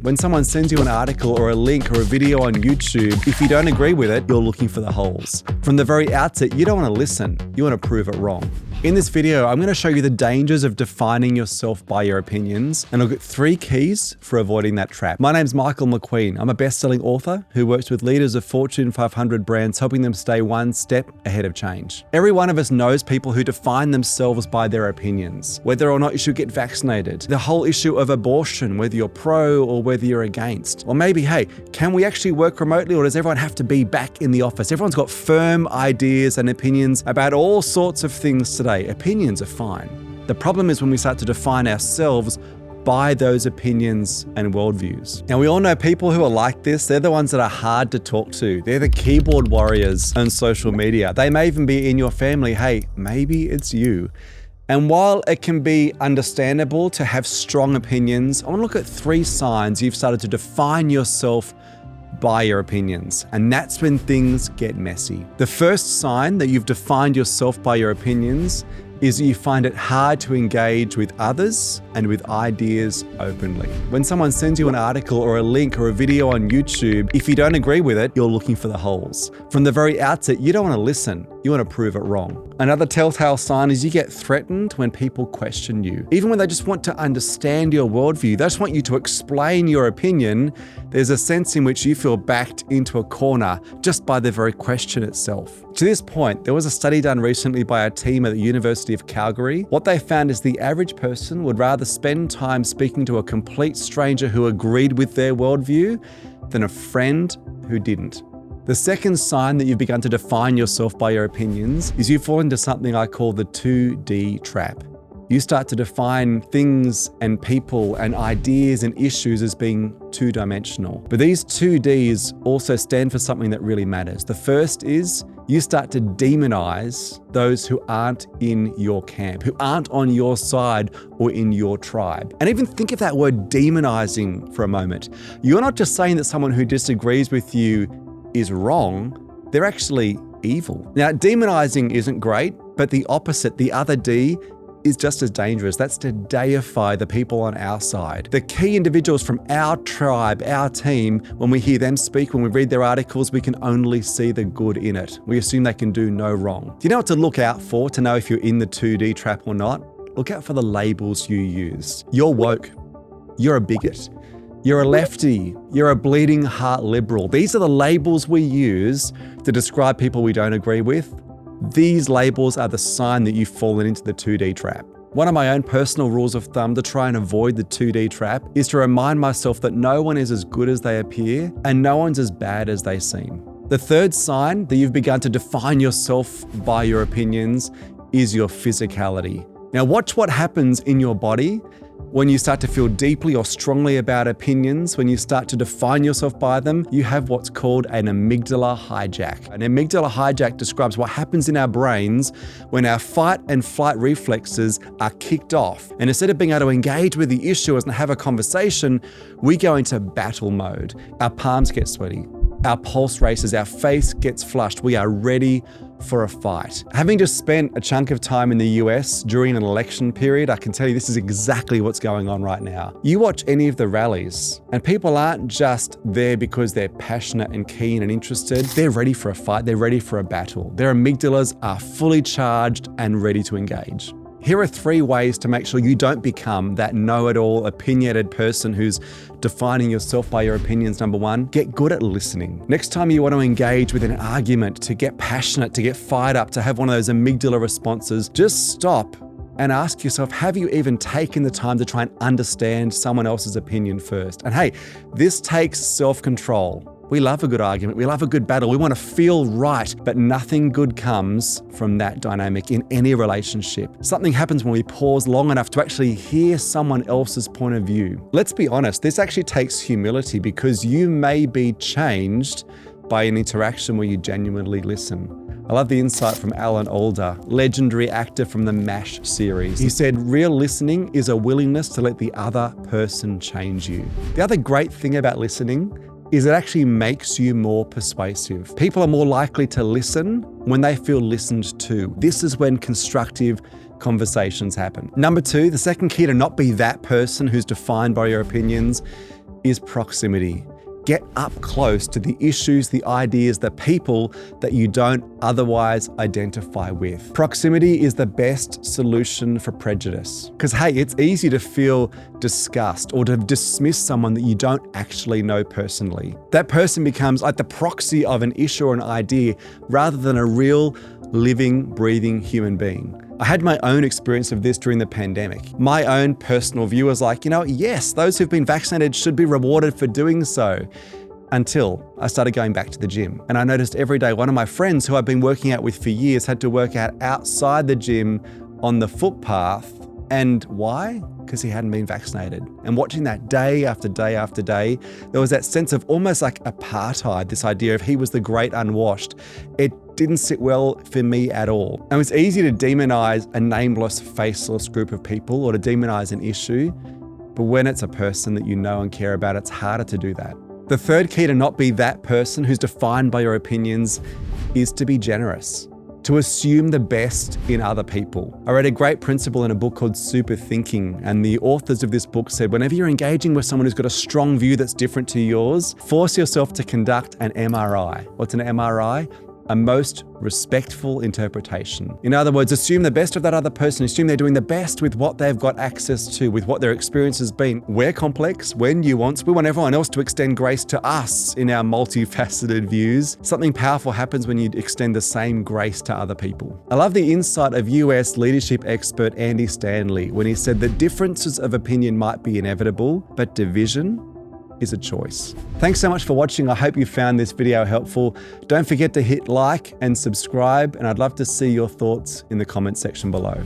When someone sends you an article or a link or a video on YouTube, if you don't agree with it, you're looking for the holes. From the very outset, you don't want to listen. You want to prove it wrong. In this video, I'm going to show you the dangers of defining yourself by your opinions and look at 3 keys for avoiding that trap. My name's Michael McQueen. I'm a best-selling author who works with leaders of Fortune 500 brands, helping them stay one step ahead of change. Every one of us knows people who define themselves by their opinions, whether or not you should get vaccinated, the whole issue of abortion, whether you're pro or whether you're against. Or maybe, hey, can we actually work remotely or does everyone have to be back in the office? Everyone's got firm ideas and opinions about all sorts of things today. Opinions are fine. The problem is when we start to define ourselves by those opinions and worldviews. Now, we all know people who are like this. They're the ones that are hard to talk to. They're the keyboard warriors on social media. They may even be in your family. Hey, maybe it's you. And while it can be understandable to have strong opinions, I want to look at 3 signs you've started to define yourself by your opinions. And that's when things get messy. The first sign that you've defined yourself by your opinions is that you find it hard to engage with others and with ideas openly. When someone sends you an article or a link or a video on YouTube, if you don't agree with it, you're looking for the holes. From the very outset, you don't want to listen. You want to prove it wrong. Another telltale sign is you get threatened when people question you. Even when they just want to understand your worldview, they just want you to explain your opinion, there's a sense in which you feel backed into a corner just by the very question itself. To this point, there was a study done recently by a team at the University of Calgary. What they found is the average person would rather spend time speaking to a complete stranger who agreed with their worldview than a friend who didn't. The second sign that you've begun to define yourself by your opinions is you fall into something I call the 2D trap. You start to define things and people and ideas and issues as being two-dimensional. But these 2Ds also stand for something that really matters. The first is you start to demonize those who aren't in your camp, who aren't on your side or in your tribe. And even think of that word demonizing for a moment. You're not just saying that someone who disagrees with you is wrong, they're actually evil. Now, demonizing isn't great, but the opposite, the other D, is just as dangerous. That's to deify the people on our side. The key individuals from our tribe, our team, when we hear them speak, when we read their articles, we can only see the good in it. We assume they can do no wrong. Do you know what to look out for to know if you're in the 2D trap or not? Look out for the labels you use. You're woke. You're a bigot. You're a lefty. You're a bleeding heart liberal. These are the labels we use to describe people we don't agree with. These labels are the sign that you've fallen into the 2D trap. One of my own personal rules of thumb to try and avoid the 2D trap is to remind myself that no one is as good as they appear and no one's as bad as they seem. The third sign that you've begun to define yourself by your opinions is your physicality. Now, watch what happens in your body when you start to feel deeply or strongly about opinions. When you start to define yourself by them, you have what's called an amygdala hijack. An amygdala hijack describes what happens in our brains when our fight and flight reflexes are kicked off. And instead of being able to engage with the issue and have a conversation, we go into battle mode. Our palms get sweaty. Our pulse races, our face gets flushed. We are ready for a fight. Having just spent a chunk of time in the US during an election period, I can tell you this is exactly what's going on right now. You watch any of the rallies and people aren't just there because they're passionate and keen and interested. They're ready for a fight. They're ready for a battle. Their amygdalas are fully charged and ready to engage. Here are 3 ways to make sure you don't become that know-it-all, opinionated person who's defining yourself by your opinions. Number 1, get good at listening. Next time you want to engage with an argument, to get passionate, to get fired up, to have one of those amygdala responses, just stop and ask yourself, have you even taken the time to try and understand someone else's opinion first? And hey, this takes self-control. We love a good argument. We love a good battle. We want to feel right, but nothing good comes from that dynamic in any relationship. Something happens when we pause long enough to actually hear someone else's point of view. Let's be honest, this actually takes humility because you may be changed by an interaction where you genuinely listen. I love the insight from Alan Alda, legendary actor from the MASH series. He said, real listening is a willingness to let the other person change you. The other great thing about listening is it actually makes you more persuasive. People are more likely to listen when they feel listened to. This is when constructive conversations happen. Number 2, the second key to not be that person who's defined by your opinions is proximity. Get up close to the issues, the ideas, the people that you don't otherwise identify with. Proximity is the best solution for prejudice. Because hey, it's easy to feel disgust or to dismiss someone that you don't actually know personally. That person becomes like the proxy of an issue or an idea rather than a real, living, breathing human being. I had my own experience of this during the pandemic. My own personal view was like, yes, those who've been vaccinated should be rewarded for doing so. Until I started going back to the gym. And I noticed every day one of my friends who I've been working out with for years had to work out outside the gym on the footpath. And why? Because he hadn't been vaccinated. And watching that day after day after day, there was that sense of almost like apartheid, this idea of he was the great unwashed. It didn't sit well for me at all. And it's easy to demonize a nameless, faceless group of people or to demonize an issue. But when it's a person that you know and care about, it's harder to do that. The third key to not be that person who's defined by your opinions is to be generous. To assume the best in other people. I read a great principle in a book called Super Thinking, and the authors of this book said, whenever you're engaging with someone who's got a strong view that's different to yours, force yourself to conduct an MRI. What's an MRI? A most respectful interpretation. In other words, assume the best of that other person, assume they're doing the best with what they've got access to, with what their experience has been. We're complex, we're nuanced, we want everyone else to extend grace to us in our multifaceted views. Something powerful happens when you extend the same grace to other people. I love the insight of US leadership expert Andy Stanley when he said that differences of opinion might be inevitable, but division is a choice. Thanks so much for watching. I hope you found this video helpful. Don't forget to hit like and subscribe, and I'd love to see your thoughts in the comment section below.